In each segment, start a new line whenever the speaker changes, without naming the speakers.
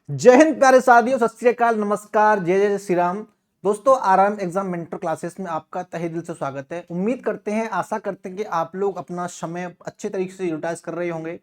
जय हिंद प्यारे साथियों, सत श्री अकाल, नमस्कार, जय जय श्री राम। दोस्तों, आरएम एग्जाम मेंटर क्लासेस में आपका तहे दिल से स्वागत है। उम्मीद करते हैं, आशा करते हैं कि आप लोग अपना समय अच्छे तरीके से यूटिलाइज कर रहे होंगे,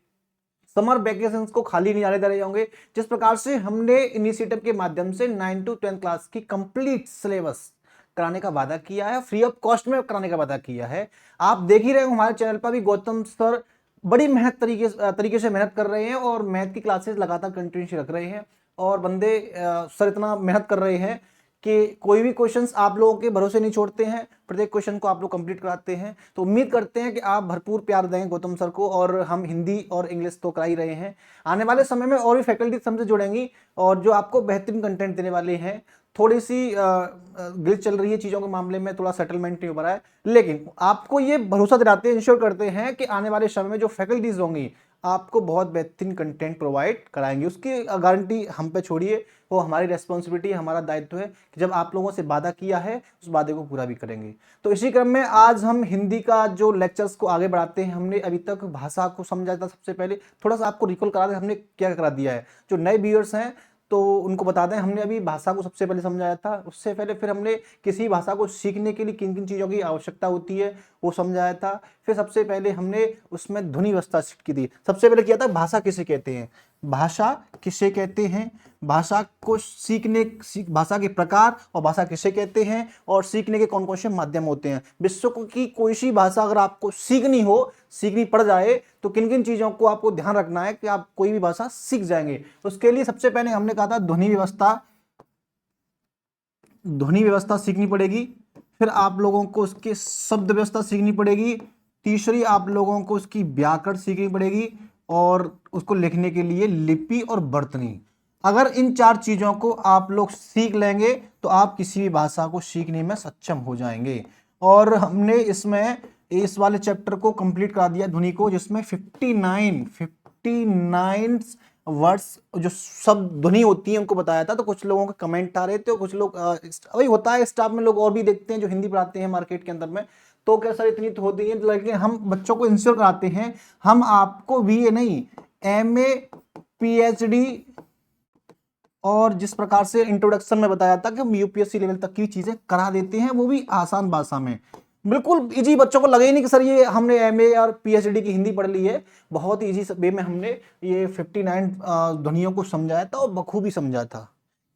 समर वेकेशंस को खाली नहीं जाने दे रहे होंगे। जिस प्रकार से हमने इनिशिएटिव के माध्यम से 9 to 10 क्लास की कंप्लीट सिलेबस कराने का वादा किया है, फ्री ऑफ कॉस्ट में कराने का वादा किया है। आप देख ही रहे हो, हमारे चैनल पर भी गौतम सर बड़ी मेहनत तरीके से मेहनत कर रहे हैं और मैथ की क्लासेस लगातार कंटिन्यूस रख रहे हैं। और बंदे सर इतना मेहनत कर रहे हैं कि कोई भी क्वेश्चंस आप लोगों के भरोसे नहीं छोड़ते हैं, प्रत्येक क्वेश्चन को आप लोग कंप्लीट कराते हैं। तो उम्मीद करते हैं कि आप भरपूर प्यार देंगे गौतम सर को। और हम हिंदी और इंग्लिश तो करा ही रहे हैं, आने वाले समय में और भी फैकल्टीज हमसे जुड़ेंगी और जो आपको बेहतरीन कंटेंट देने वाले हैं। थोड़ी सी ग्लिच चल रही है चीज़ों के मामले में, थोड़ा सेटलमेंट नहीं हो पा रहा है, लेकिन आपको ये भरोसा दिलाते हैं, इंश्योर करते हैं कि आने वाले समय में जो फैकल्टीज होंगी आपको बहुत बेहतरीन कंटेंट प्रोवाइड कराएंगे। उसकी गारंटी हम पे छोड़िए, वो हमारी रेस्पॉन्सिबिलिटी, हमारा दायित्व है कि जब आप लोगों से वादा किया है उस वादे को पूरा भी करेंगे। तो इसी क्रम में आज हम हिंदी का जो लेक्चर्स को आगे बढ़ाते हैं। हमने अभी तक भाषा को समझा था। सबसे पहले थोड़ा सा आपको रिकॉल करा दें हमने क्या करा दिया है। जो नए व्यूअर्स हैं तो उनको बता दें, हमने अभी भाषा को सबसे पहले समझाया था। उससे पहले फिर हमने किसी भाषा को सीखने के लिए किन किन चीज़ों की आवश्यकता होती है वो समझाया था। फिर सबसे पहले हमने उसमें ध्वनि व्यवस्था की थी। सबसे पहले किया था भाषा किसे कहते हैं, भाषा किसे कहते हैं, भाषा को भाषा के प्रकार और भाषा किसे कहते हैं और सीखने के कौन कौन से माध्यम होते हैं। विश्व की कोई सी भाषा अगर आपको सीखनी पड़ जाए तो किन किन चीज़ों को आपको ध्यान रखना है कि आप कोई भी भाषा सीख जाएंगे। उसके लिए सबसे पहले हमने कहा था ध्वनि व्यवस्था सीखनी पड़ेगी। फिर आप लोगों को उसके शब्द व्यवस्था सीखनी पड़ेगी। तीसरी आप लोगों को उसकी व्याकरण सीखनी पड़ेगी और उसको लिखने के लिए लिपि और वर्तनी। अगर इन चार चीजों को आप लोग सीख लेंगे तो आप किसी भी भाषा को सीखने में सक्षम हो जाएंगे। और हमने इसमें इस वाले चैप्टर को कंप्लीट करा दिया ध्वनि को, जिसमें 59 वर्ड्स जो सब ध्वनि होती है उनको बताया था। तो कुछ लोगों के कमेंट आ रहे थे और कुछ लोग वही होता है, स्टाफ में लोग और भी देखते हैं जो हिंदी पढ़ाते हैं मार्केट के अंदर में, तो क्या सर इतनी तो होती है। लेकिन हम बच्चों को इंश्योर कराते हैं, हम आपको बीए नहीं, एमए, पीएचडी और जिस प्रकार से इंट्रोडक्शन में बताया था कि हम यूपीएससी लेवल तक की चीजें करा देते हैं, वो भी आसान भाषा में। बिल्कुल इजी, बच्चों को लगे ही नहीं कि सर ये हमने एमए और पीएचडी की हिंदी पढ़ ली है। बहुत ही इजी वे में हमने ये 59 ध्वनियों को समझाया था और बखूबी समझा था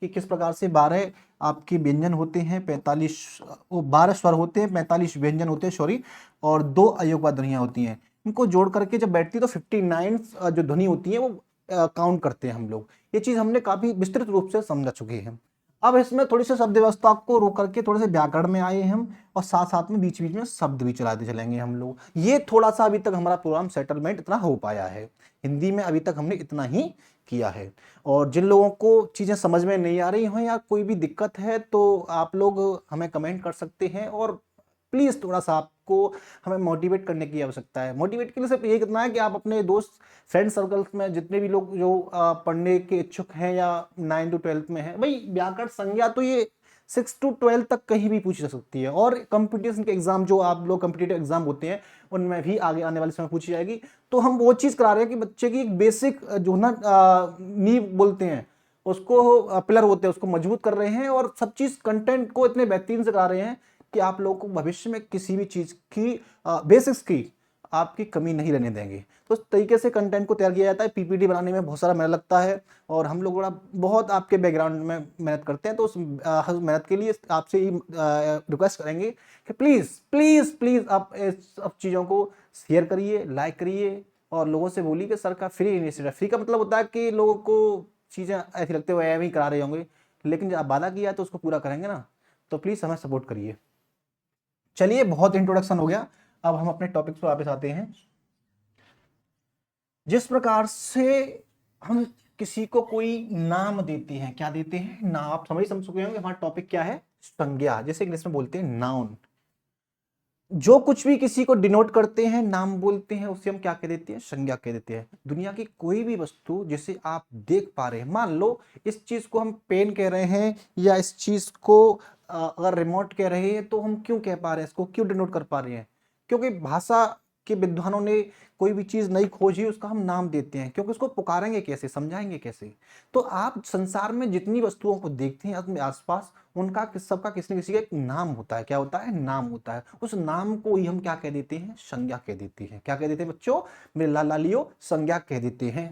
कि किस प्रकार से 12 आपके व्यंजन होते हैं, 45 वो 12 स्वर होते हैं, 45 व्यंजन होते हैं सॉरी, और 2 अयोगवाद ध्वनियां होती हैं। इनको जोड़ करके जब बैठती है तो 59 जो ध्वनि होती है वो काउंट करते हैं हम लोग। ये चीज हमने काफी विस्तृत रूप से समझा चुके हैं। अब इसमें थोड़ी सी शब्द व्यवस्था को रोक करके थोड़े से व्याकरण में आए हम, और साथ साथ में बीच बीच में शब्द भी चलाते चलेंगे हम लोग। ये थोड़ा सा अभी तक हमारा प्रोग्राम सेटलमेंट इतना हो पाया है। हिंदी में अभी तक हमने इतना ही किया है। और जिन लोगों को चीजें समझ में नहीं आ रही हो या कोई भी दिक्कत है तो आप लोग हमें कमेंट कर सकते हैं। और प्लीज थोड़ा सा आपको हमें मोटिवेट करने की आवश्यकता है। मोटिवेट के लिए सिर्फ ये कितना है कि आप अपने दोस्त फ्रेंड सर्कल्स में जितने भी लोग जो पढ़ने के इच्छुक हैं या 9 to 12 में हैं, भाई व्याकरण संज्ञा तो ये 6 to 12 तक कहीं भी पूछी जा सकती है। और कंपटीशन के एग्जाम जो आप लोग कंपटीटिव एग्जाम होते हैं उनमें भी आगे आने वाले समय पूछी जाएगी। तो हम वो चीज करा रहे हैं कि बच्चे की एक बेसिक जो ना नींव बोलते हैं उसको, पिलर होते हैं, उसको मजबूत कर रहे हैं और सब चीज कंटेंट को इतने बेहतरीन से करा रहे हैं कि आप लोगों को भविष्य में किसी भी चीज की बेसिक्स की आपकी कमी नहीं रहने देंगे। तो इस तरीके से कंटेंट को तैयार किया जाता है। पीपीटी बनाने में बहुत सारा मेहनत लगता है और हम लोग बहुत आपके बैकग्राउंड में मेहनत करते हैं। तो उस मेहनत के लिए आपसे ही रिक्वेस्ट करेंगे कि प्लीज प्लीज प्लीज आप इस सब चीज़ों को शेयर करिए, लाइक करिए और लोगों से बोलिए कि सर का फ्री इनिशिएटिव। फ्री का मतलब होता है कि लोगों को चीज़ें ऐसी लगते हुए ही करा रहे होंगे, लेकिन जब आप वादा किया है तो उसको पूरा करेंगे ना। तो प्लीज हमें सपोर्ट करिए। चलिए, बहुत इंट्रोडक्शन हो गया, अब हम अपने टॉपिक पर वापस आते हैं। जिस प्रकार से हम किसी को कोई नाम देते हैं, क्या देते हैं, नाम। आप समझ चुके होंगे हमारा टॉपिक क्या है, संज्ञा, जैसे इंग्लिश में बोलते हैं नाउन। जो कुछ भी किसी को डिनोट करते हैं, नाम बोलते हैं, उसे हम क्या कह देते हैं, संज्ञा कह देते हैं। दुनिया की कोई भी वस्तु जिसे आप देख पा रहे हैं, मान लो इस चीज को हम पेन कह रहे हैं या इस चीज को अगर रिमोट कह रहे हैं, तो हम क्यों कह पा रहे हैं, इसको क्यों डिनोट कर पा रहे हैं, क्योंकि भाषा के विद्वानों ने कोई भी चीज नई खोजी उसका हम नाम देते हैं, क्योंकि उसको पुकारेंगे कैसे, समझाएंगे कैसे। तो आप संसार में जितनी वस्तुओं को देखते हैं अपने आसपास, उनका सबका किसी न किसी का एक नाम होता है। क्या होता है? नाम होता है। उस नाम को ही हम क्या कह देते हैं? संज्ञा कह देते हैं। क्या कह देते हैं बच्चों? मेरे लालियो, संज्ञा कह देते हैं।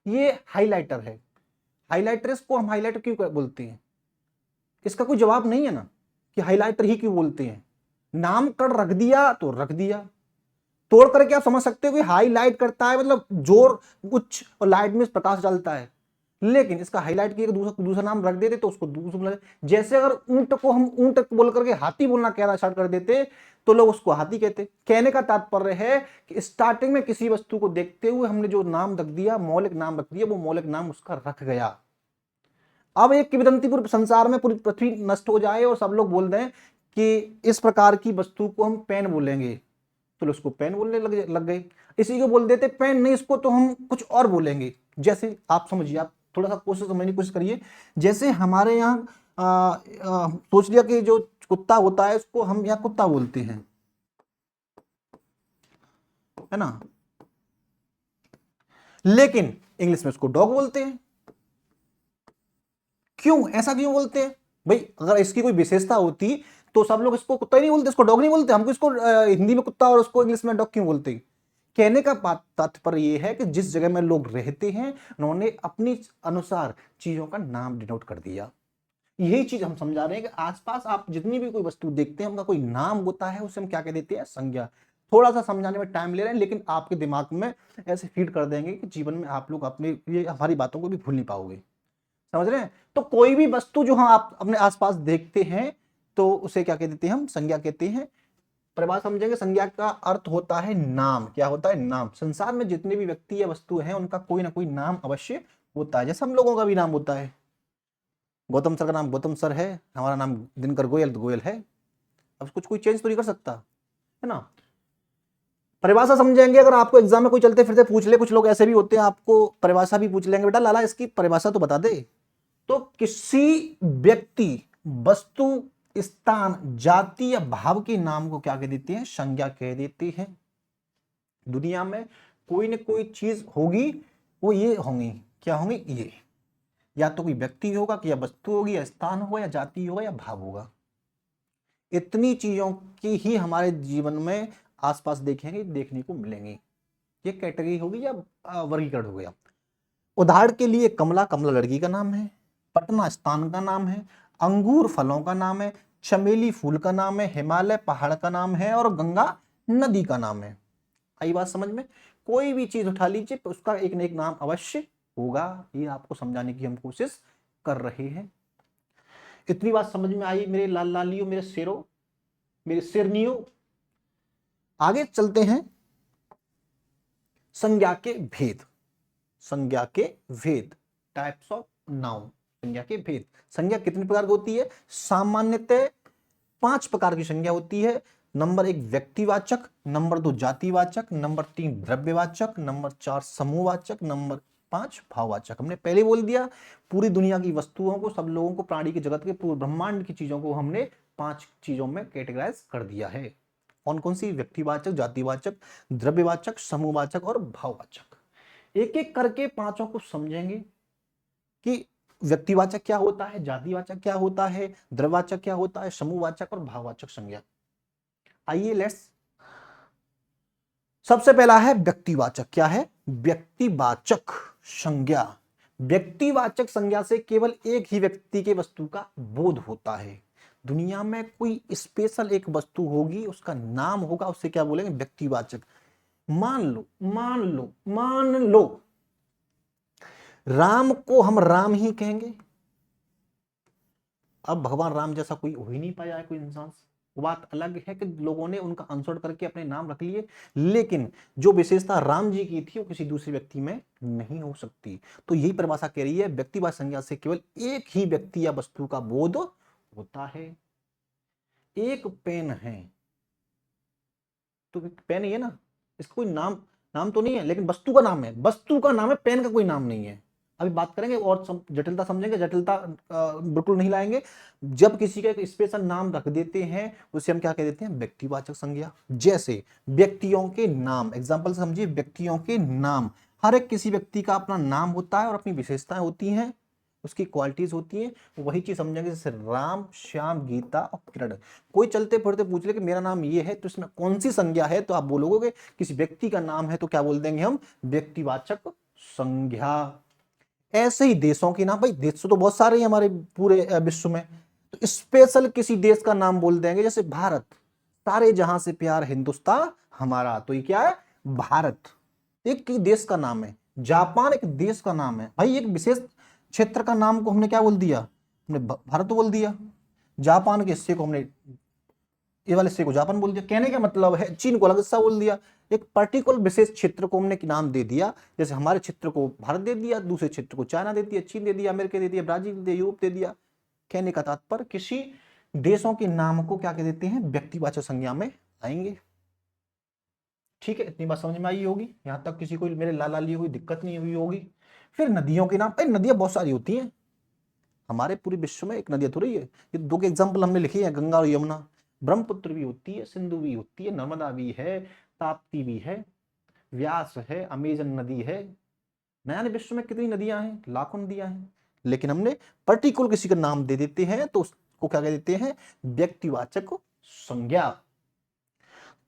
ये हाईलाइटर है। हाईलाइटर, इसको हम हाईलाइटर क्यों बोलते हैं? इसका कोई जवाब नहीं है ना कि हाईलाइटर ही क्यों बोलते हैं। नाम कर रख दिया तो रख दिया, तोड़ करके आप समझ सकते हो कि हाईलाइट करता है मतलब जोर उच्च और लाइट में प्रकाश डालता है। लेकिन इसका हाईलाइट किया दूसरा नाम रख देते तो उसको दूसरा, जैसे अगर ऊंट को हम ऊंट बोल करके हाथी बोलना कहना स्टार्ट कर देते तो लोग उसको हाथी कहते। कहने का तात्पर्य है कि स्टार्टिंग में किसी वस्तु को देखते हुए हमने जो नाम रख दिया, मौलिक नाम रख दिया, वो मौलिक नाम उसका रख गया। अब एक किंवदंती पूरे संसार में पूरी पृथ्वी नष्ट हो जाए और सब लोग बोल रहे हैं कि इस प्रकार की वस्तु को हम पेन बोलेंगे, तो उसको पेन बोलने लग गए। इसी को बोल देते पेन नहीं, इसको तो हम कुछ और बोलेंगे। जैसे आप समझिए, आप थोड़ा सा समझने की कोशिश करिए। जैसे हमारे यहाँ सोच लिया कि जो कुत्ता होता है उसको हम यहाँ कुत्ता बोलते हैं, है ना, लेकिन इंग्लिश में उसको डॉग बोलते हैं। क्यों, ऐसा क्यों बोलते हैं भाई? अगर इसकी कोई विशेषता होती तो सब लोग इसको कुत्ता ही नहीं बोलते, इसको डॉग नहीं बोलते, हमको इसको हिंदी में कुत्ता और उसको इंग्लिश में डॉग क्यों बोलते? कहने का तात्पर्य यह है कि जिस जगह में लोग रहते हैं उन्होंने अपनी अनुसार चीजों का नाम डिनोट कर दिया। यही चीज हम समझा रहे हैं कि आसपास आप जितनी भी कोई वस्तु देखते हैं उनका कोई नाम होता है, उसे हम क्या कह देते हैं? संज्ञा। थोड़ा सा समझाने में टाइम ले रहे हैं, लेकिन आपके दिमाग में ऐसे फीड कर देंगे कि जीवन में आप लोग अपने ये हमारी बातों को भी भूल नहीं पाओगे। समझ रहे हैं? तो कोई भी वस्तु जो हम आप अपने आसपास देखते हैं तो उसे क्या कह देते हैं? हम संज्ञा कहते हैं। परिभाषा समझेंगे। संज्ञा का अर्थ होता है नाम। क्या होता है? नाम। संसार में जितने भी व्यक्ति या वस्तु हैं उनका कोई ना कोई नाम अवश्य होता है। जैसे हम लोगों का भी नाम होता है। गौतम सर का नाम गौतम सर है, हमारा नाम दिनकर गोयल तो गोयल है। अब कुछ कोई चेंज तो नहीं कर सकता, है ना। परिभाषा समझेंगे। अगर आपको एग्जाम में कोई चलते फिरते पूछ ले, कुछ लोग ऐसे भी होते हैं, आपको परिभाषा भी पूछ लेंगे, बेटा लाला इसकी परिभाषा तो बता दे। तो किसी व्यक्ति, वस्तु, स्थान, जाति या भाव के नाम को क्या कह देते हैं? संज्ञा कह देते हैं। दुनिया में कोई न कोई चीज होगी, वो ये होंगी। क्या होंगी? ये या तो कोई व्यक्ति होगा, या वस्तु होगी, या स्थान होगा, या जाति होगा, या भाव होगा। इतनी चीजों की ही हमारे जीवन में आसपास देखेंगे, देखने को मिलेंगी। ये कैटेगरी होगी या वर्गीकरण हो गया। उदाहरण के लिए कमला, कमला लड़की का नाम है। पटना स्थान का नाम है। अंगूर फलों का नाम है। चमेली फूल का नाम है। हिमालय पहाड़ का नाम है। और गंगा नदी का नाम है। आई बात समझ में? कोई भी चीज उठा लीजिए उसका एक न एक नाम अवश्य होगा। ये आपको समझाने की हम कोशिश कर रहे हैं। इतनी बात समझ में आई मेरे लाल लालियों, मेरे शेरों, मेरे शेरनियों। आगे चलते हैं। संज्ञा के भेद। संज्ञा के भेद, टाइप्स ऑफ नाउन। संज्ञा के भेद। संज्ञा कितने प्रकार की होती है? सामान्यतः 5 प्रकार की संज्ञा होती है। नंबर 1 व्यक्तिवाचक, नंबर 2 जातिवाचक, नंबर 3 द्रव्यवाचक, नंबर 4 समूहवाचक, नंबर 5 भाववाचक। हमने पहले बोल दिया, पूरी दुनिया की वस्तुओं को, सब लोगों को, प्राणी के जगत के पूरे ब्रह्मांड की चीजों को हमने 5 चीजों में कैटेगराइज कर दिया है। कौन कौन सी? व्यक्तिवाचक, जातिवाचक, द्रव्यवाचक, समूहवाचक और भाववाचक। एक एक करके पांचों को समझेंगे कि व्यक्तिवाचक क्या होता है, जातिवाचक क्या होता है, द्रव्यवाचक क्या होता है, समूहवाचक और भाववाचक संज्ञा। आइए लेट्स। सबसे पहला है व्यक्तिवाचक। क्या है? व्यक्तिवाचक संज्ञा। व्यक्तिवाचक संज्ञा से केवल एक ही व्यक्ति के वस्तु का बोध होता है। दुनिया में कोई स्पेशल एक वस्तु होगी, उसका नाम होगा, उससे क्या बोलेंगे? व्यक्तिवाचक। मान लो, मान लो, मान लो राम को हम राम ही कहेंगे। अब भगवान राम जैसा कोई हो ही नहीं पाया है कोई इंसान। वो बात अलग है कि लोगों ने उनका अंसर्ट करके अपने नाम रख लिए, लेकिन जो विशेषता राम जी की थी वो किसी दूसरे व्यक्ति में नहीं हो सकती। तो यही परिभाषा कह रही है, व्यक्तिवाचक संज्ञा से केवल एक ही व्यक्ति या वस्तु का बोध होता है। एक पेन है तो पेन ही है ना, इसका कोई नाम तो नहीं है, लेकिन वस्तु का नाम है। वस्तु का नाम है, पेन का कोई नाम नहीं है। अभी बात करेंगे और जटिलता समझेंगे, जटिलता बिल्कुल नहीं लाएंगे। जब किसी का एक स्पेशल नाम रख देते हैं उसे हम क्या कह देते हैं, व्यक्तिवाचक संज्ञा। जैसे व्यक्तियों के नाम, एग्जाम्पल समझिए, व्यक्तियों के नाम, हर एक किसी व्यक्ति का अपना नाम होता है और अपनी विशेषताएं होती हैं, उसकी क्वालिटीज होती हैं। वही चीज समझेंगे, जैसे राम, श्याम, गीता और किरण। कोई चलते फिरते पूछ ले कि मेरा नाम ये है, तो इसमें कौन सी संज्ञा है, तो आप बोलोगे किसी व्यक्ति का नाम है तो क्या बोल देंगे हम, व्यक्तिवाचक संज्ञा। ऐसे ही देशों के नाम, भाई देश तो बहुत सारे हैं हमारे पूरे विश्व में, तो स्पेशल किसी देश का नाम बोल देंगे, जैसे भारत, सारे जहां से प्यार हिंदुस्तान हमारा, तो ये क्या है, भारत एक देश का नाम है। जापान एक देश का नाम है, भाई एक विशेष क्षेत्र का नाम को हमने क्या बोल दिया, हमने भारत बोल दिया। जापान के हिस्से को हमने, ये वाले हिस्से को जापान बोल दिया। कहने का मतलब है चीन को अलग हिस्सा बोल दिया, एक पर्टिकुलर विशेष क्षेत्र को हमने नाम दे दिया। जैसे हमारे क्षेत्र को भारत दे दिया, दूसरे क्षेत्र को चाइना दे दिया, चीन दे दिया, अमेरिका दे दिया, ब्राजील दे दिया, यूरोप दे दिया। कहने का तात्पर्य किसी देशों के नाम को क्या कह देते हैं, व्यक्तिवाचक संज्ञा में आएंगे। ठीक है, इतनी बात समझ में आई होगी, यहां तक किसी को मेरे लाल लाली कोई दिक्कत नहीं हुई होगी। फिर नदियों के नाम, नदियां बहुत सारी होती हैं हमारे पूरे विश्व में, एक नदियां थोड़ी है। ये दो के एग्जाम्पल हमने लिखे हैं, गंगा और यमुना। ब्रह्मपुत्र भी होती है, सिंधु भी होती है, नर्मदा भी है, ताप्ती भी है, व्यास है, अमेजन नदी है। नया विश्व में कितनी नदियां हैं, लाखों नदियां हैं, लेकिन हमने पर्टिकुलर किसी का नाम दे देते हैं तो उसको क्या कह देते हैं, व्यक्तिवाचक संज्ञा।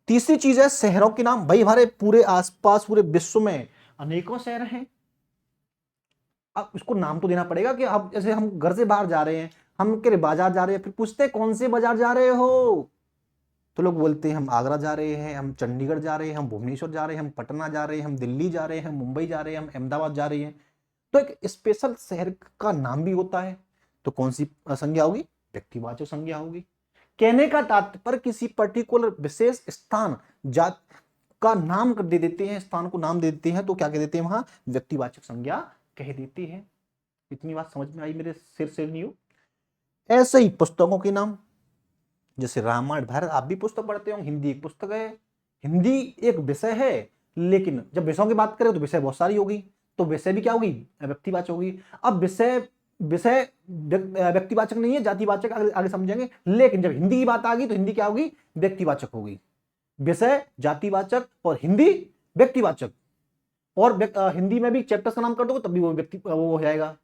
तीसरी चीज है शहरों के नाम। भाई हमारे पूरे आसपास पूरे विश्व में अनेकों शहर हैं, अब उसको नाम तो देना पड़ेगा। कि अब जैसे हम घर से बाहर जा रहे हैं, हम के बाजार जा रहे हैं, फिर पूछते हैं कौन से बाजार जा रहे हो, तो लोग बोलते हैं हम आगरा जा रहे हैं, हम चंडीगढ़ जा रहे हैं, हम भुवनेश्वर जा रहे हैं, हम पटना जा रहे हैं, हम दिल्ली जा रहे हैं, हम मुंबई जा रहे हैं, हम अहमदाबाद जा रहे हैं। तो एक स्पेशल शहर का नाम भी होता है, तो कौन सी संज्ञा होगी, व्यक्तिवाचक संज्ञा होगी। कहने का तात्पर्य किसी पर्टिकुलर विशेष स्थान, जात का नाम कर दे देते हैं, स्थान को नाम दे देते हैं, तो क्या कह देते हैं वहां, व्यक्तिवाचक संज्ञा कह देते हैं। इतनी बात समझ में आई मेरे सिर से न्यू। ऐसे ही पुस्तकों के नाम, जैसे रामायण भारत, आप भी पुस्तक पढ़ते हो, हिंदी एक पुस्तक है, हिंदी एक विषय है, लेकिन जब विषयों की बात करें तो विषय बहुत सारी होगी, तो विषय भी क्या होगी, व्यक्तिवाचक होगी। अब विषय विषय व्यक्तिवाचक नहीं है, जातिवाचक आगे समझेंगे, लेकिन जब हिंदी की बात आ गई तो हिंदी क्या होगी, व्यक्तिवाचक होगी। विषय जातिवाचक और हिंदी व्यक्तिवाचक। और हिंदी में भी चैप्टर्स का नाम कर दोगे तब भी वो हो जाएगा।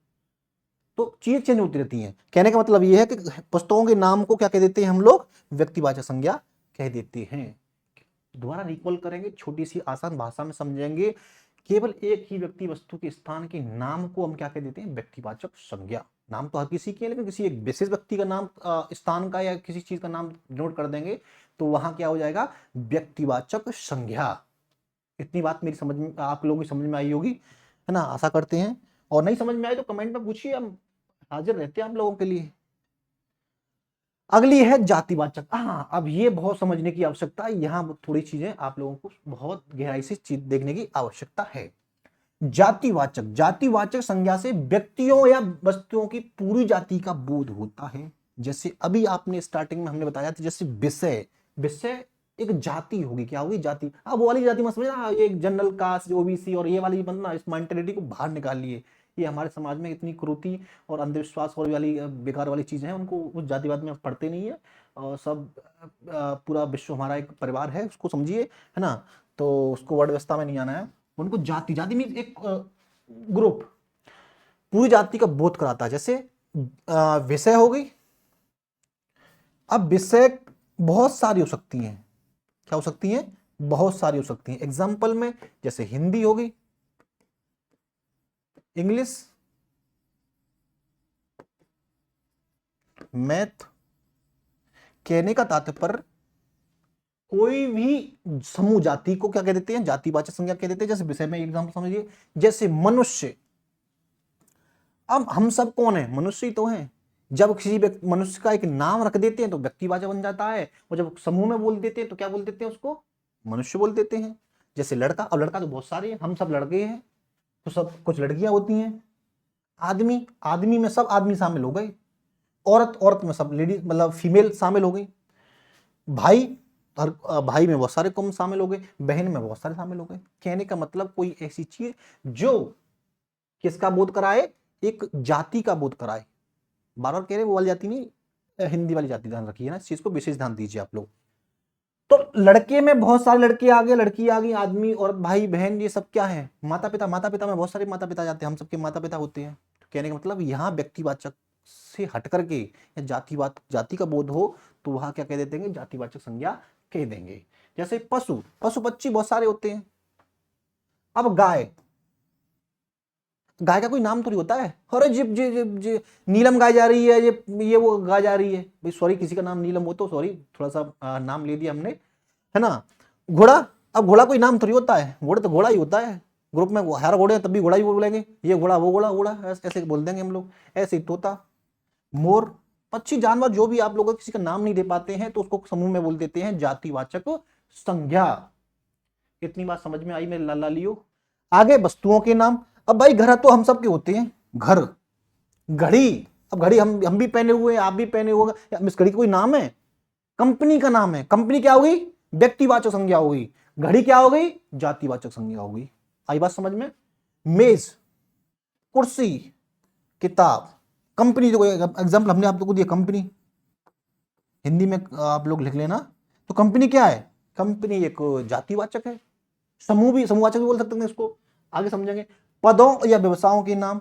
तो चीज चेंज होती रहती है। कहने का मतलब यह है कि पुस्तकों के नाम को क्या कह देते हैं हम लोग, व्यक्तिवाचक संज्ञा कह देते हैं। दोबारा रिकॉल करेंगे, छोटी सी आसान भाषा में समझेंगे। केवल एक ही व्यक्ति वस्तु के स्थान के नाम को हम क्या कह देते हैं, व्यक्तिवाचक संज्ञा। नाम तो हर किसी की है, लेकिन किसी एक विशेष व्यक्ति का नाम, स्थान का या किसी चीज का नाम नोट कर देंगे तो वहां क्या हो जाएगा, व्यक्तिवाचक संज्ञा। इतनी बात मेरी समझ में, आप लोगों की समझ में आई होगी, है ना, आशा करते हैं। और नहीं समझ में आए तो कमेंट में पूछिए, हम हाजिर रहते हैं आप लोगों के लिए। अगली है जातिवाचक। हाँ, अब ये बहुत समझने की आवश्यकता है, यहाँ थोड़ी चीजें आप लोगों को बहुत गहराई से चीज देखने की आवश्यकता है। जातिवाचक, जातिवाचक संज्ञा से व्यक्तियों या वस्तुओं की पूरी जाति का बोध होता है। जैसे अभी आपने स्टार्टिंग में हमने बताया था, जैसे विषय, विषय एक जाति होगी, क्या होगी, जाति। अब वो वाली जाति मत समझना, एक जनरल कास्ट, ओबीसी और ये वाली बनना, इस मेंटेलिटी को बाहर निकालिए। ये हमारे समाज में इतनी क्रूरती और अंधविश्वास और वाली बेकार वाली चीजें हैं, उनको उस जातिवाद में पढ़ते नहीं है। और सब पूरा विश्व हमारा एक परिवार है, उसको समझिए, है ना। तो उसको वर्ड व्यवस्था में नहीं आना है। उनको जाति, जाति मीन एक ग्रुप, पूरी जाति का बोध कराता है। जैसे विषय हो गई। अब विषय बहुत सारी हो सकती हैं, क्या हो सकती हैं, बहुत सारी हो सकती हैं। एग्जाम्पल में जैसे हिंदी हो गई, इंग्लिश, मैथ। कहने का तात्पर्य कोई भी समूह जाति को क्या कह देते हैं, जातिवाचक संज्ञा कह देते हैं। जैसे विषय में एग्जाम्पल समझिए, जैसे मनुष्य। अब हम सब कौन है, मनुष्य ही तो हैं। जब किसी मनुष्य का एक नाम रख देते हैं तो व्यक्तिवाचक बन जाता है, और जब समूह में बोल देते हैं तो क्या बोल देते हैं, उसको मनुष्य बोल देते हैं। जैसे लड़का, अब लड़का तो बहुत सारे हैं, हम सब लड़के हैं तो सब कुछ लड़कियां होती हैं। आदमी, आदमी में सब आदमी शामिल हो गए। औरत, औरत में सब लेडीज मतलब फीमेल शामिल हो गई। भाई, हर भाई में बहुत सारे कौम शामिल हो गए, बहन में बहुत सारे शामिल हो गए। कहने का मतलब कोई ऐसी चीज जो किसका बोध कराए? एक जाति का बोध कराए। बार बार कह रहे वो वाली जाति नहीं, हिंदी वाली जाति, ध्यान रखिए ना, इस चीज को विशेष ध्यान दीजिए आप लोग। तो लड़के में बहुत सारे लड़के आ गए, लड़की आ गई, आदमी और भाई बहन, ये सब क्या है? माता पिता। माता पिता में बहुत सारे माता पिता जाते हैं, हम सबके माता पिता होते हैं। तो कहने का मतलब यहाँ व्यक्तिवाचक से हट करके या जातिवाद, जाति का बोध हो तो वहां क्या कह देते हैं? जातिवाचक संज्ञा कह देंगे। जैसे पशु, पशु पक्षी बहुत सारे होते हैं। अब गाय, गाय का कोई नाम थोड़ी होता है, अरे जी जी जी जी नीलम गाय जा रही है, ये वो गाय जा रही है, भाई सॉरी किसी का नाम नीलम हो तो सॉरी, थोड़ा सा नाम ले दिया हमने, है ना। घोड़ा, अब घोड़ा कोई नाम थोड़ी होता है, घोड़ा तो घोड़ा ही होता है। ग्रुप में हर घोड़े तब भी घोड़ा ही बोलेंगे, ये घोड़ा वो घोड़ा, घोड़ा ऐसे बोल देंगे हम लोग। ऐसे ही तोता, मोर, पक्षी, जानवर जो भी आप लोग किसी का नाम नहीं दे पाते हैं तो उसको समूह में बोल देते हैं जातिवाचक संज्ञा। इतनी बात समझ में आई मेरे लाला लियो। आगे वस्तुओं के नाम। अब भाई घर तो हम सबके होते हैं, घर, घड़ी। अब घड़ी हम भी पहने हुए हैं, आप भी पहने हुए, इस घड़ी का कोई नाम है? कंपनी का नाम है। कंपनी क्या होगी? व्यक्तिवाचक संज्ञा होगी। घड़ी क्या हो गई? जातिवाचक संज्ञा होगी। आई बात समझ में? मेज, कुर्सी, किताब, कंपनी, जो एग्जाम्पल हमने आप लोगों को दिया कंपनी, हिंदी में आप लोग लिख लेना। तो कंपनी क्या है? कंपनी एक जातिवाचक है। समूह भी, समूहवाचक भी बोल सकते हैं इसको, आगे समझेंगे। पदों या व्यवसायों के नाम।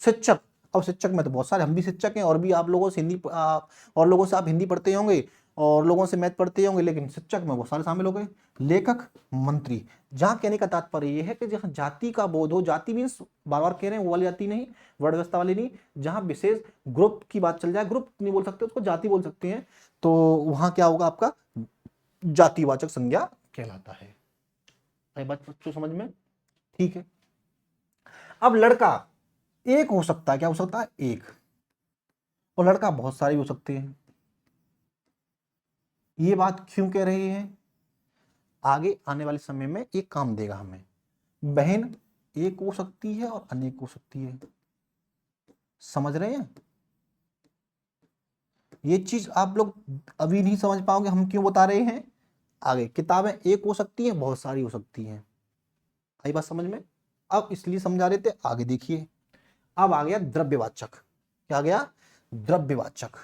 शिक्षक, अब शिक्षक में तो बहुत सारे, हम भी शिक्षक हैं और भी आप लोगों से हिंदी और लोगों से आप हिंदी पढ़ते होंगे और लोगों से मैथ पढ़ते होंगे, लेकिन शिक्षक में बहुत सारे शामिल हो गए। लेखक, मंत्री। जहां कहने का तात्पर्य यह है कि जहां जाति का बोध हो, जाति मीन्स बार बार कह रहे हैं वो वाली जाति नहीं, वर्ण व्यवस्था वाली नहीं, जहां विशेष ग्रुप की बात चल जाए, ग्रुप नहीं बोल सकते उसको, जाति बोल सकते हैं, तो वहां क्या होगा? आपका जातिवाचक संज्ञा कहलाता है। आई बात बच्चों समझ में? ठीक है। अब लड़का एक हो सकता है, क्या हो सकता है? एक। और लड़का बहुत सारे हो सकते हैं। ये बात क्यों कह रहे हैं? आगे आने वाले समय में एक काम देगा हमें। बहन एक हो सकती है और अनेक हो सकती है, समझ रहे हैं? ये चीज आप लोग अभी नहीं समझ पाओगे, हम क्यों बता रहे हैं। आगे किताबें एक हो सकती हैं, बहुत सारी हो सकती हैं। आई बात समझ में? अब इसलिए समझा रहे थे, आगे देखिए। अब आ गया द्रव्यवाचक। क्या आ गया? द्रव्यवाचक।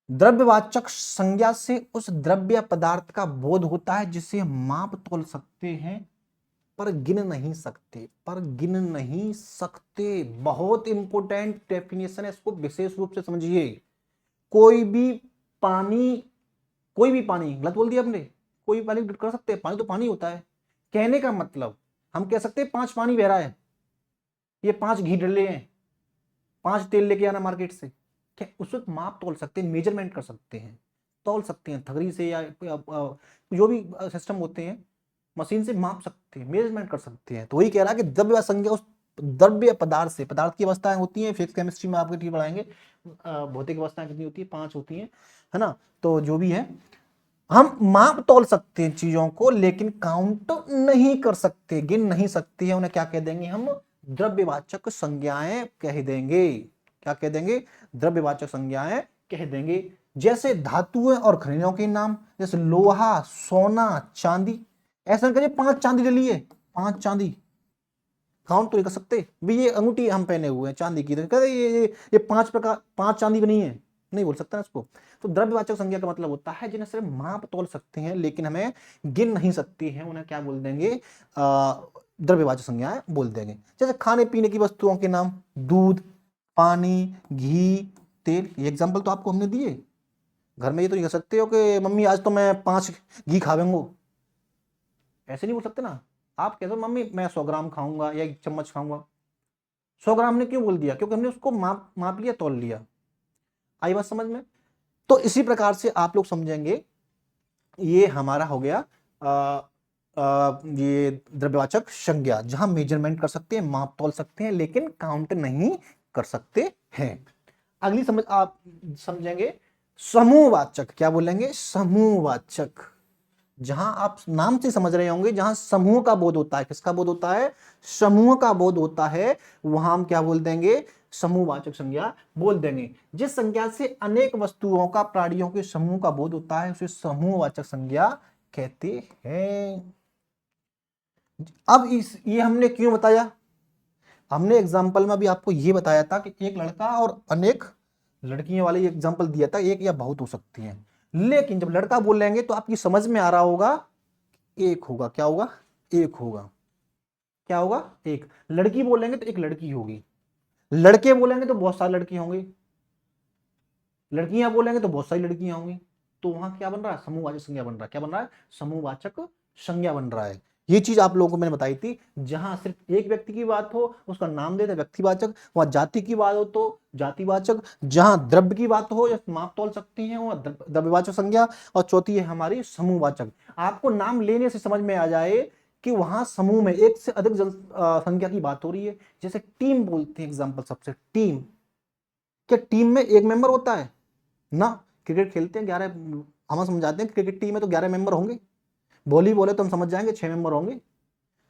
द्रव्यवाचक संज्ञा से उस द्रव्य पदार्थ का बोध होता है जिसे माप तोल सकते हैं पर गिन नहीं सकते, पर गिन नहीं सकते। बहुत इंपॉर्टेंट डेफिनेशन है, इसको विशेष रूप से समझिए। कोई भी पानी, कोई भी पानी, गलत बोल दिया आपने, कोई भी पानी कर सकते हैं, पानी तो पानी होता है। कहने का मतलब हम कह सकते हैं 5 पानी बह रहा है, ये 5 घी डले हैं, 5 तेल लेके आना मार्केट से, क्या उस वक्त माप तोल सकते हैं, मेजरमेंट कर सकते हैं, तौल सकते हैं थगड़ी से या जो भी सिस्टम होते हैं, मशीन से माप सकते हैं, मेजरमेंट कर सकते हैं। तो वही कह रहा है कि द्रव्य संज्ञा उस द्रव्य पदार्थ से, पदार्थ की अवस्थाएं होती हैं, फिजिक्स केमिस्ट्री में आपके ठीक पढ़ाएंगे, भौतिक अवस्थाएं कितनी होती है? 5 होती हैं, है ना। तो जो भी है, हम माप तोल सकते हैं चीजों को, लेकिन काउंट नहीं कर सकते, गिन नहीं सकते हैं। उन्हें क्या कह देंगे हम? द्रव्यवाचक संज्ञाएं कह देंगे। क्या कह देंगे? द्रव्यवाचक संज्ञाएं कह देंगे। जैसे धातुएं और खनिजों के नाम, जैसे लोहा, सोना, चांदी। ऐसा करिए 5 चांदी ले लिए, 5 चांदी, काउंट तो नहीं कर सकते भी, ये अंगूठी हम पहने हुए हैं चांदी की, तो कहते ये 5 प्रकार, 5 चांदी बनी है, नहीं बोल सकता इसको। तो द्रव्यवाचक संज्ञा का मतलब होता है जिन्हें सिर्फ माप तोल सकते हैं लेकिन हमें गिन नहीं सकती हैं, उन्हें क्या बोल देंगे? द्रव्यवाचक संज्ञाएं बोल देंगे। जैसे खाने पीने की वस्तुओं के नाम, दूध, पानी, घी, तेल। ये एग्जाम्पल तो आपको हमने दिए। घर में ये तो नहीं कह सकते हो कि मम्मी आज तो मैं 5 घी खाऊंगा, ऐसे नहीं बोल सकते ना। आप कहते हो मम्मी मैं 100 ग्राम खाऊंगा या 1 चम्मच खाऊंगा। 100 ग्राम ने क्यों बोल दिया? क्योंकि हमने उसको माप लिया, तौल लिया। आई बात समझ में? तो इसी प्रकार से आप लोग समझेंगे, ये हमारा हो गया ये द्रव्यवाचक संज्ञा, जहां मेजरमेंट कर सकते हैं, माप तौल सकते हैं, लेकिन काउंट नहीं कर सकते हैं। अगली समझ आप समझेंगे समूहवाचक। क्या बोलेंगे? समूहवाचक। जहां आप नाम से समझ रहे होंगे, जहां समूह का बोध होता है। किसका बोध होता है? समूह का बोध होता है। वहां हम क्या बोल देंगे? समूहवाचक संज्ञा बोल देंगे। जिस संज्ञा से अनेक वस्तुओं का, प्राणियों के समूह का बोध होता है उसे समूहवाचक संज्ञा कहते हैं। अब ये हमने क्यों बताया, हमने एग्जाम्पल में अभी आपको ये बताया था कि एक लड़का और अनेक लड़कियों वाले एग्जाम्पल दिया था, एक या बहुत हो सकती हैं, लेकिन जब लड़का बोलेंगे तो आपकी समझ में आ रहा होगा एक होगा, क्या होगा, एक होगा, क्या होगा, एक। लड़की बोलेंगे तो एक लड़की होगी, लड़के बोलेंगे तो बहुत सारी लड़की होंगी, लड़कियां बोलेंगे तो बहुत सारी लड़कियां होंगी, तो वहां क्या बन रहा है, समूहवाचक संज्ञा बन रहा है, क्या बन रहा है, समूहवाचक संज्ञा बन रहा है। ये चीज आप लोगों को मैंने बताई थी, जहां सिर्फ एक व्यक्ति की बात हो उसका नाम देते व्यक्तिवाचक, वहां जाति की बात हो तो जातिवाचक, जहां द्रव्य की बात हो या माप तौल सकती है वहां द्रव्यवाचक संज्ञा, और चौथी है हमारी समूहवाचक। आपको नाम लेने से समझ में आ जाए कि वहां समूह में एक से अधिक संख्या की बात हो रही है। जैसे टीम बोलते हैं एग्जाम्पल सबसे, टीम, क्या टीम में एक मेंबर होता है ना, क्रिकेट खेलते हैं 11, हम समझाते हैं क्रिकेट टीम में तो 11 मेंबर होंगे, वॉलीबॉल है तो हम समझ जाएंगे 6 मेंबर होंगे,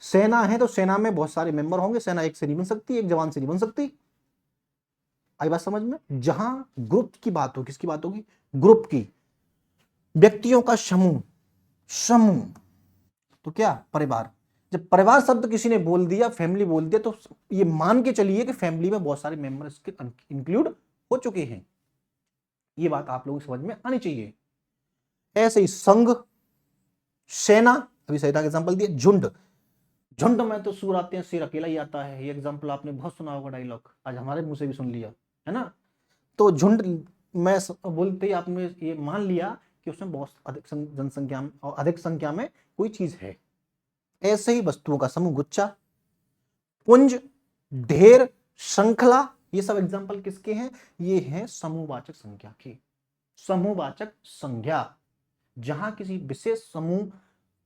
सेना है तो सेना में बहुत सारे मेंबर होंगे, सेना एक से नहीं बन सकती, एक जवान से नहीं बन सकती। आई बात समझ में। जहां ग्रुप की बात हो, किसकी बात होगी, ग्रुप की, व्यक्तियों का समूह, समूह तो क्या, परिवार। जब परिवार शब्द किसी ने बोल दिया, फैमिली बोल दिया, तो ये मान के चलिए कि फैमिली में बहुत सारे मेंबर इसके इंक्लूड हो चुके हैं। ये बात आप लोगों को समझ में आनी चाहिए। ऐसे ही संघ, सेना, अभी सही था एग्जांपल दिया, झुंड, झुंड में तो सूर आते हैं, शेर अकेला ही आता है, ये एग्जांपल आपने बहुत सुना होगा, डायलॉग आज हमारे मुंह से भी सुन लिया है ना। तो झुंड में बोलते ही आपने ये मान लिया कि उसमें बहुत अधिक जनसंख्या में और अधिक संख्या में कोई चीज है। ऐसे ही वस्तुओं का समूह, गुच्छा, पुंज, ढेर, श्रृंखला, ये सब एग्जांपल किसके हैं, ये हैं समूहवाचक संख्या के। समूहवाचक संज्ञा, जहां किसी विशेष समूह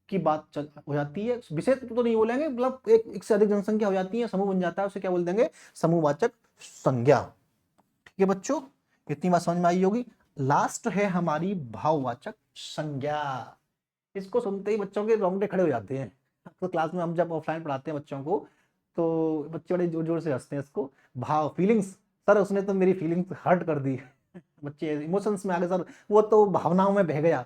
की बात हो जाती है, विशेष तो नहीं बोलेंगे, मतलब एक से अधिक जनसंख्या हो जाती है, समूह बन जाता है, उसे क्या बोल देंगे, समूहवाचक संज्ञा। ठीक है बच्चों, इतनी बात समझ में आई होगी। लास्ट है हमारी भाववाचक संज्ञा। इसको सुनते ही बच्चों के रोंगटे खड़े हो जाते हैं। तो क्लास में हम जब ऑफलाइन पढ़ाते हैं बच्चों को, तो बच्चे बड़े जोर जोर से हंसते हैं इसको, भाव, फीलिंग्स, सर उसने तो मेरी फीलिंग्स हर्ट कर दी। बच्चे इमोशंस में आ गए सर, वो तो भावनाओं में बह गया,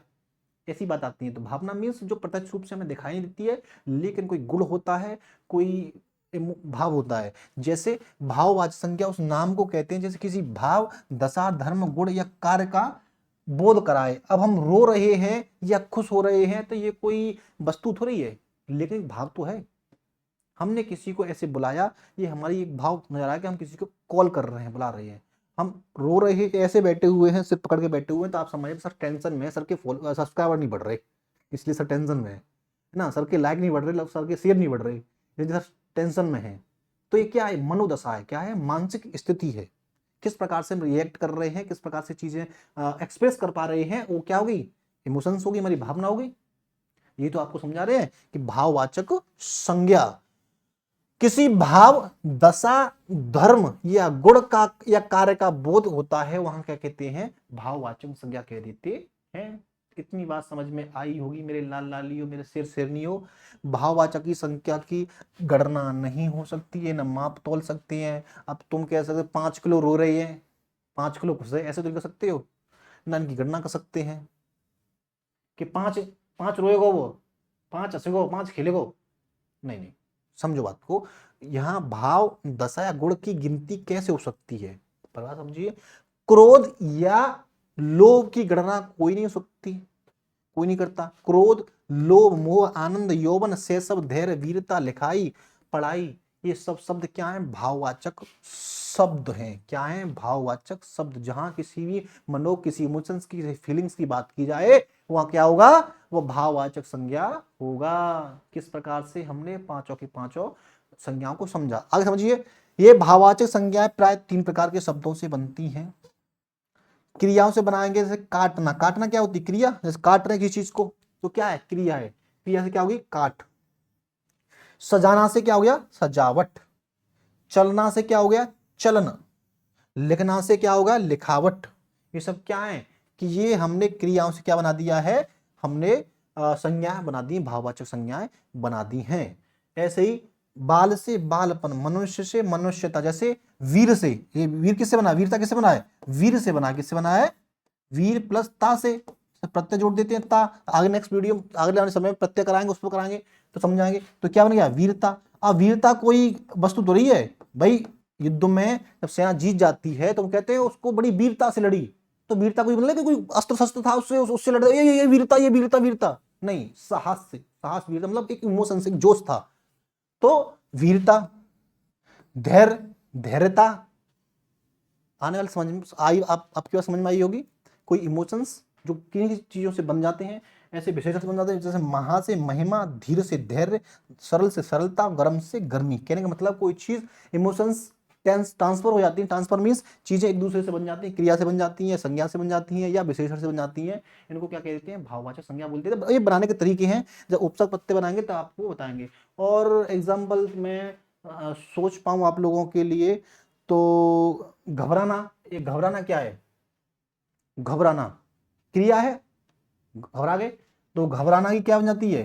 ऐसी बात आती है। तो भावना मीन्स जो प्रत्यक्ष रूप से हमें दिखाई नहीं देती है, लेकिन कोई गुण होता है, कोई भाव होता है। जैसे भाववाचक संज्ञा उस नाम को कहते हैं जैसे किसी भाव, दशा, धर्म, गुण या कार्य का बोध कराए। अब हम रो रहे हैं या खुश हो रहे हैं तो ये कोई वस्तु थोड़ी है, लेकिन भाव तो है। हमने किसी को ऐसे बुलाया, ये हमारी एक भाव नजर आया कि हम किसी को कॉल कर रहे हैं, बुला रहे हैं। हम रो रहे हैं, ऐसे बैठे हुए हैं, सिर पकड़ के बैठे हुए हैं, तो आप समझिए सर टेंशन में है, सर के सब्सक्राइबर नहीं बढ़ रहे, इसलिए सर टेंशन में है ना, सर के लाइक नहीं बढ़ रहे, सर के शेयर नहीं बढ़ रहे, यदि सर टेंशन में है। तो ये क्या है, मनोदशा है, क्या है, मानसिक स्थिति है। किस प्रकार से हम रिएक्ट कर रहे हैं, किस प्रकार से चीजें एक्सप्रेस कर पा रहे हैं, वो क्या होगी, इमोशंस होगी, हमारी भावना होगी। ये तो आपको समझा रहे हैं कि भाववाचक संज्ञा किसी भाव, दशा, धर्म या गुण का या कार्य का बोध होता है, वहां क्या कहते हैं, भाववाचक संज्ञा कह देते हैं। इतनी बात समझ में आई होगी मेरे लाल लालियों, मेरे शेर शेरनियों। भाववाचक की संख्या की गणना नहीं हो सकती है, न माप तोल सकते हैं। अब तुम कह सकते 5 किलो रो रहे हैं, 5 किलो खुश है, ऐसे तो कर सकते हो ना, इनकी गणना कर सकते हैं कि 5 5 रोएगा वो, 5 हंसेगा, 5 खेलेगा, नहीं नहीं, समझो बात को। यहां भाव, दशा या गुण की गिनती कैसे हो सकती है, पर बात समझिए। क्रोध या लोभ की गणना कोई नहीं हो सकती, कोई नहीं करता। क्रोध, लोभ, मोह, आनंद, यौवन, शैशव, धैर्य, वीरता, लिखाई, पढ़ाई, ये सब शब्द क्या है, भाववाचक शब्द हैं। क्या है, भाववाचक शब्द। जहां किसी भी मनो, किसी इमोशंस की, किसी फीलिंग्स की बात की जाए, वहां क्या होगा, वो भाववाचक संज्ञा होगा। किस प्रकार से हमने पांचों की पांचों संज्ञाओं को समझा, आगे समझिए। ये भाववाचक संज्ञाएं प्राय 3 प्रकार के शब्दों से बनती हैं। क्रियाओं से बनाएंगे, जैसे काटना, काटना क्या होती है, क्रिया, जैसे काट रहे किसी चीज को तो क्या है, क्रिया है, क्रिया से क्या होगी, काट। सजाना से क्या हो गया, सजावट। चलना से क्या हो गया, चलन। लिखना से क्या होगा, लिखावट। ये सब क्या है कि ये हमने क्रियाओं से क्या बना दिया है, हमने संज्ञाएं बना दी, भाववाचक संज्ञाएं बना दी हैं। ऐसे ही बाल से बालपन, मनुष्य से मनुष्यता, जैसे वीर से, ये वीर किससे बना, वीरता किससे बना है, वीर से बना, किससे बना है, वीर प्लस ता से, प्रत्यय जोड़ देते हैं ता, आगे नेक्स्ट वीडियो आगे आने समय में प्रत्यय कराएंगे, उस पर कराएंगे तो समझाएंगे। तो क्या बन गया वीरता। अब वीरता कोई वस्तु तो नहीं है भाई, युद्ध में जब सेना जीत जाती है तो हम कहते हैं उसको बड़ी वीरता से लड़ी, तो वीरता कोई मतलब कि कोई अस्त्र शस्त्र था उससे लड़ ये वीरता, ये वीरता, वीरता नहीं, साहस से, साहस वीरता मतलब एक इमोशन से, एक जोश था। तो वीरता, धैर्य, धैर्यता आने वाले समझ में आई, आपकी बात समझ में आई होगी। कोई इमोशंस जो किन्हीं चीजों से बन जाते हैं, ऐसे विशेषण से बन जाते हैं, जैसे महा से महिमा, धीर से धैर्य, सरल से सरलता, गर्म से गर्मी। कहने का मतलब कोई चीज इमोशंस ट्रांसफर हो जाती है, ट्रांसफर मीन्स चीजें एक दूसरे से बन जाती हैं, क्रिया से बन जाती हैं, संज्ञा से बन जाती हैं या विशेषण से बन जाती हैं। इनको क्या कहते हैं, भाववाचक संज्ञा बोलते हैं। ये बनाने के तरीके हैं, जब उपसर्ग प्रत्यय बनाएंगे तो आपको बताएंगे। और एग्जाम्पल मैं सोच पाऊं आप लोगों के लिए, तो घबराना, ये घबराना क्या है, घबराना क्रिया है, घबरा गए, तो घबराना की क्या बन जाती है,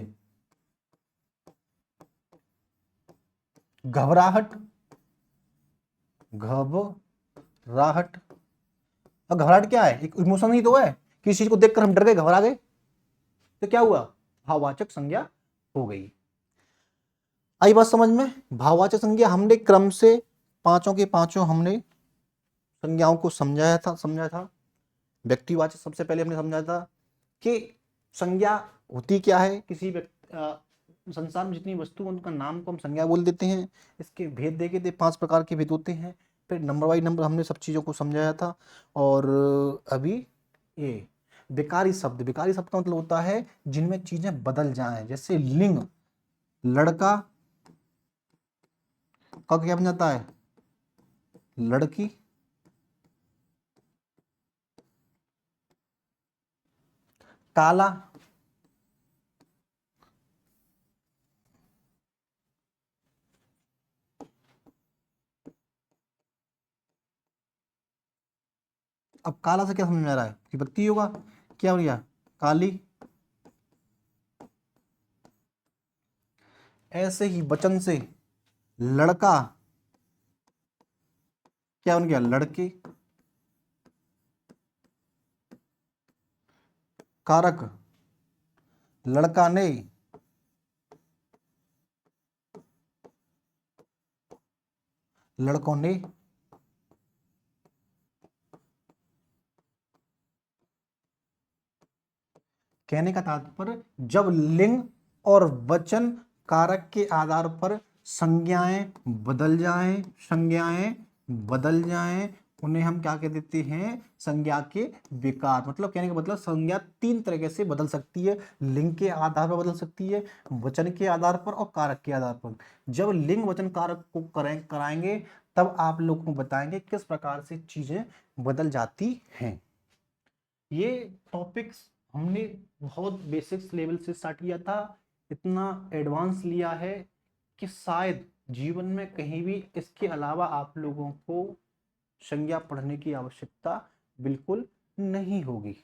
घबराहट, घबराहट। और घबराहट क्या है, एक इमोशन ही तो है, किसी चीज को देखकर हम डर गए, घबरा गए, तो क्या हुआ, भाववाचक संज्ञा हो गई। आई बात समझ में। भाववाचक संज्ञा हमने क्रम से पांचों के पांचों हमने संज्ञाओं को समझाया था। व्यक्तिवाचक सबसे पहले हमने समझा था कि संज्ञा होती क्या है, किसी संसार में जितनी वस्तु उनका नाम को हम संज्ञा बोल देते हैं। इसके भेद देखे थे, 5 प्रकार के भेद होते हैं। फिर नंबर बाई नंबर हमने सब चीज़ों को समझाया था। और अभी ये विकारी शब्द, विकारी शब्द का मतलब होता है जिनमें चीजें बदल जाएं, जैसे लिंग, लड़का का क्या बन जाता है, लड़की, काला, अब काला से क्या समझ में आ रहा है कि व्यक्ति होगा, क्या हो गया, काली। ऐसे ही वचन से लड़का क्या बन गया, लड़के। कारक, लड़का ने, लड़कों ने। कहने का तात्पर्य जब लिंग और वचन कारक के आधार पर संज्ञाएं बदल जाएं, संज्ञाएं बदल जाएं, उन्हें हम क्या कह देते हैं, संज्ञा के विकार। मतलब कहने का मतलब संज्ञा 3 तरीके से बदल सकती है, लिंग के आधार पर बदल सकती है, वचन के आधार पर और कारक के आधार पर। जब लिंग वचन कारक को कराएंगे तब आप लोग को बताएंगे किस प्रकार से चीजें बदल जाती हैं। ये टॉपिक्स हमने बहुत बेसिक्स लेवल से स्टार्ट किया था, इतना एडवांस लिया है कि शायद जीवन में कहीं भी इसके अलावा आप लोगों को संज्ञा पढ़ने की आवश्यकता बिल्कुल नहीं होगी।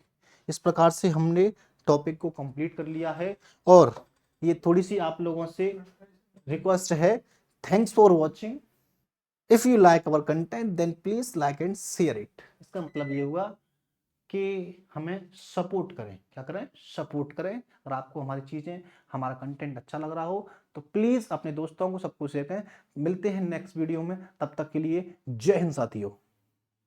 इस प्रकार से हमने टॉपिक को कंप्लीट कर लिया है। और ये थोड़ी सी आप लोगों से रिक्वेस्ट है, thanks for watching, if you like our content then please like and share it. इसका मतलब ये हुआ कि हमें सपोर्ट करें, क्या करें, सपोर्ट करें। और आपको हमारी चीजें, हमारा कंटेंट अच्छा लग रहा हो तो प्लीज अपने दोस्तों को सबको शेयर करें। मिलते हैं नेक्स्ट वीडियो में, तब तक के लिए जय हिंद साथियों।